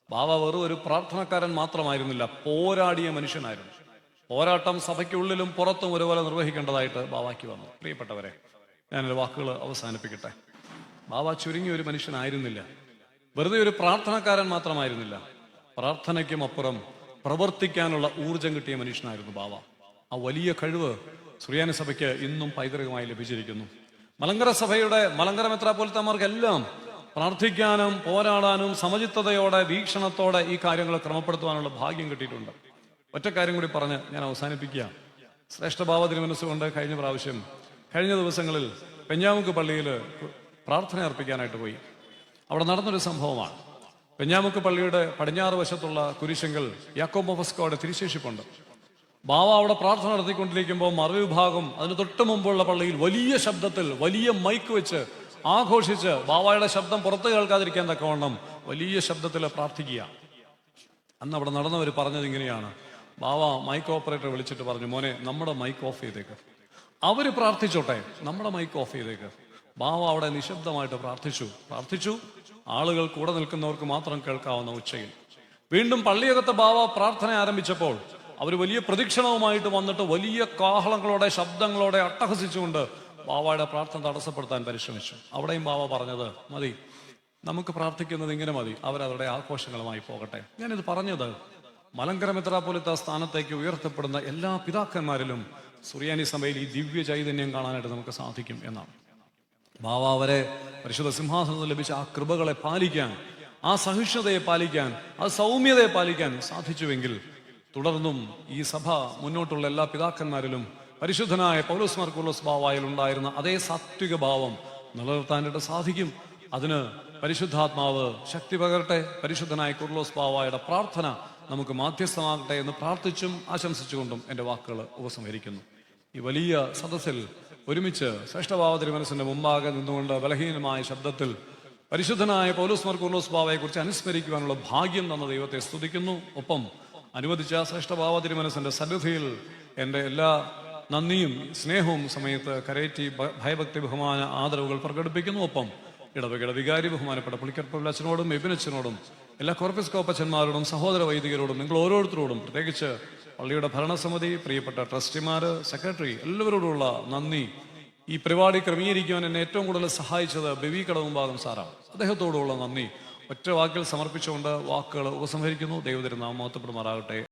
A: ബാവ വെറും ഒരു പ്രാർത്ഥനക്കാരൻ മാത്രമായിരുന്നില്ല, പോരാടിയ മനുഷ്യനായിരുന്നു. പോരാട്ടം സഭയ്ക്കുള്ളിലും പുറത്തും ഒരുപോലെ നിർവഹിക്കേണ്ടതായിട്ട് ബാവാക്ക് വന്നു. പ്രിയപ്പെട്ടവരെ, ഞാനൊരു വാക്കുകൾ അവസാനിപ്പിക്കട്ടെ. ബാവ ചുരുങ്ങിയ ഒരു മനുഷ്യനായിരുന്നില്ല, വെറുതെ ഒരു പ്രാർത്ഥനക്കാരൻ മാത്രമായിരുന്നില്ല. പ്രാർത്ഥനയ്ക്കും അപ്പുറം പ്രവർത്തിക്കാനുള്ള ഊർജം കിട്ടിയ മനുഷ്യനായിരുന്നു ബാവ. ആ വലിയ കഴിവ് സുറിയാനി സഭയ്ക്ക് ഇന്നും പൈതൃകമായി ലഭിച്ചിരിക്കുന്നു. മലങ്കര സഭയുടെ മലങ്കര മെത്രാപ്പോലിത്തമാർക്കെല്ലാം പ്രാർത്ഥിക്കാനും പോരാടാനും സമചിത്തതയോടെ വീക്ഷണത്തോടെ ഈ കാര്യങ്ങൾ ക്രമപ്പെടുത്തുവാനുള്ള ഭാഗ്യം കിട്ടിയിട്ടുണ്ട്. ഒറ്റ കാര്യം കൂടി പറഞ്ഞ് ഞാൻ അവസാനിപ്പിക്കുക. ശ്രേഷ്ഠ ബാവ തിരുമനസ്സുകൊണ്ട് കഴിഞ്ഞ ദിവസങ്ങളിൽ പെഞ്ഞാമുക്ക് പള്ളിയിൽ പ്രാർത്ഥന അർപ്പിക്കാനായിട്ട് പോയി. അവിടെ നടന്നൊരു സംഭവമാണ്. പെഞ്ഞാമുക്ക് പള്ളിയുടെ പടിഞ്ഞാറ് വശത്തുള്ള കുരിശെങ്കിൽ യാക്കോബ് ഫസ്കോയുടെ തിരുശേഷിപ്പുണ്ട്. ബാവ അവിടെ പ്രാർത്ഥന നടത്തിക്കൊണ്ടിരിക്കുമ്പോൾ മറുവിഭാഗം അതിന് തൊട്ട് മുമ്പുള്ള പള്ളിയിൽ വലിയ ശബ്ദത്തിൽ വലിയ മൈക്ക് വെച്ച് ആഘോഷിച്ച് ബാവയുടെ ശബ്ദം പുറത്ത് കേൾക്കാതിരിക്കാൻ തക്കവണ്ണം വലിയ ശബ്ദത്തിൽ പ്രാർത്ഥിക്കുക. അന്ന് അവിടെ നടന്നവർ പറഞ്ഞത് ഇങ്ങനെയാണ്: ബാവ മൈക്ക് ഓപ്പറേറ്റർ വിളിച്ചിട്ട് പറഞ്ഞു, മോനെ നമ്മുടെ മൈക്ക് ഓഫ് ചെയ്തേക്ക്. അവര് പ്രാർത്ഥിച്ചോട്ടെ, നമ്മുടെ മൈക്ക് ഓഫ് ചെയ്തേക്ക്. ബാവ അവിടെ നിശബ്ദമായിട്ട് പ്രാർത്ഥിച്ചു. ആളുകൾ കൂടെ നിൽക്കുന്നവർക്ക് മാത്രം കേൾക്കാവുന്ന ഉച്ചയിൽ. വീണ്ടും പള്ളിയകത്ത് ബാവ പ്രാർത്ഥന ആരംഭിച്ചപ്പോൾ അവർ വലിയ പ്രദക്ഷിണവുമായിട്ട് വന്നിട്ട് വലിയ കാഹളങ്ങളോടെ ശബ്ദങ്ങളോടെ അട്ടഹസിച്ചുകൊണ്ട് ബാവയുടെ പ്രാർത്ഥന തടസ്സപ്പെടുത്താൻ പരിശ്രമിച്ചു. അവിടെയും ബാവ പറഞ്ഞത്, മതി, നമുക്ക് പ്രാർത്ഥിക്കുന്നത് ഇങ്ങനെ മതി, അവരവരുടെ ആഘോഷങ്ങളുമായി പോകട്ടെ. ഞാനിത് പറഞ്ഞത് മലങ്കര മെത്രാപ്പോലിത്ത സ്ഥാനത്തേക്ക് ഉയർത്തപ്പെടുന്ന എല്ലാ പിതാക്കന്മാരിലും സുറിയാനി സഭയിൽ ഈ ദിവ്യ ചൈതന്യം കാണാനായിട്ട് നമുക്ക് സാധിക്കും എന്നാണ്. ബാവ അവരെ പരിശുദ്ധ സിംഹാസനത്തിൽ ലഭിച്ച ആ കൃപകളെ പാലിക്കാൻ, ആ സഹിഷ്ണുതയെ പാലിക്കാൻ, ആ സൗമ്യതയെ പാലിക്കാൻ സാധിച്ചുവെങ്കിൽ തുടർന്നും ഈ സഭ മുന്നോട്ടുള്ള എല്ലാ പിതാക്കന്മാരിലും പരിശുദ്ധനായ പൗലോസ് മർക്കുലോസ് ബാവായിൽ ഉണ്ടായിരുന്ന അതേ സാത്വിക ഭാവം നിലനിർത്താനായിട്ട് സാധിക്കും. അതിന് പരിശുദ്ധാത്മാവ് ശക്തി പകരട്ടെ. പരിശുദ്ധനായ കുർലോസ് ബാവായുടെ പ്രാർത്ഥന നമുക്ക് മാധ്യസ്ഥമാകട്ടെ എന്ന് പ്രാർത്ഥിച്ചും ആശംസിച്ചുകൊണ്ടും എൻ്റെ വാക്കുകൾ ഉപസംഹരിക്കുന്നു. ഈ വലിയ സദസ്സിൽ ഒരുമിച്ച് ശ്രേഷ്ഠഭാവ തിരുമനസ്സിന്റെ മുമ്പാകെ നിന്നുകൊണ്ട് ബലഹീനമായ ശബ്ദത്തിൽ പരിശുദ്ധനായ പൗലോസ് മർക്കുലോസ് ബാവയെ കുറിച്ച് അനുസ്മരിക്കുവാനുള്ള ഭാഗ്യം തന്ന ദൈവത്തെ സ്തുതിക്കുന്നു. ഒപ്പം അനുവദിച്ച ശ്രേഷ്ഠഭാവ തിരുമനസ്സിന്റെ സന്നിധിയിൽ എൻ്റെ എല്ലാ നന്ദിയും സ്നേഹവും സമയത്ത് കരേറ്റി ഭയഭക്തി ബഹുമാന ആദരവുകൾ പ്രകടിപ്പിക്കുന്നു. ഒപ്പം ഇടവകയുടെ വികാരി ബഹുമാനപ്പെട്ട പുളിക്കർപ്പച്ചനോടും എബിനച്ചനോടും എല്ലാ കോർപ്പിസ്കോപ്പച്ചന്മാരോടും സഹോദര വൈദികരോടും നിങ്ങൾ ഓരോരുത്തരോടും, പ്രത്യേകിച്ച് പള്ളിയുടെ ഭരണസമിതി, പ്രിയപ്പെട്ട ട്രസ്റ്റിമാർ, സെക്രട്ടറി, എല്ലാവരോടുമുള്ള നന്ദി. ഈ പരിപാടി ക്രമീകരിക്കുവാൻ എന്നെ ഏറ്റവും കൂടുതൽ സഹായിച്ചത് ബെവി കടവുംഭാഗം സാറാണ്. അദ്ദേഹത്തോടുള്ള നന്ദി ഒറ്റ വാക്കിൽ സമർപ്പിച്ചുകൊണ്ട് വാക്കുകൾ ഉപസംഹരിക്കുന്നു. ദൈവത്തിരുനാമം മഹത്വപ്പെടുമാറാകട്ടെ.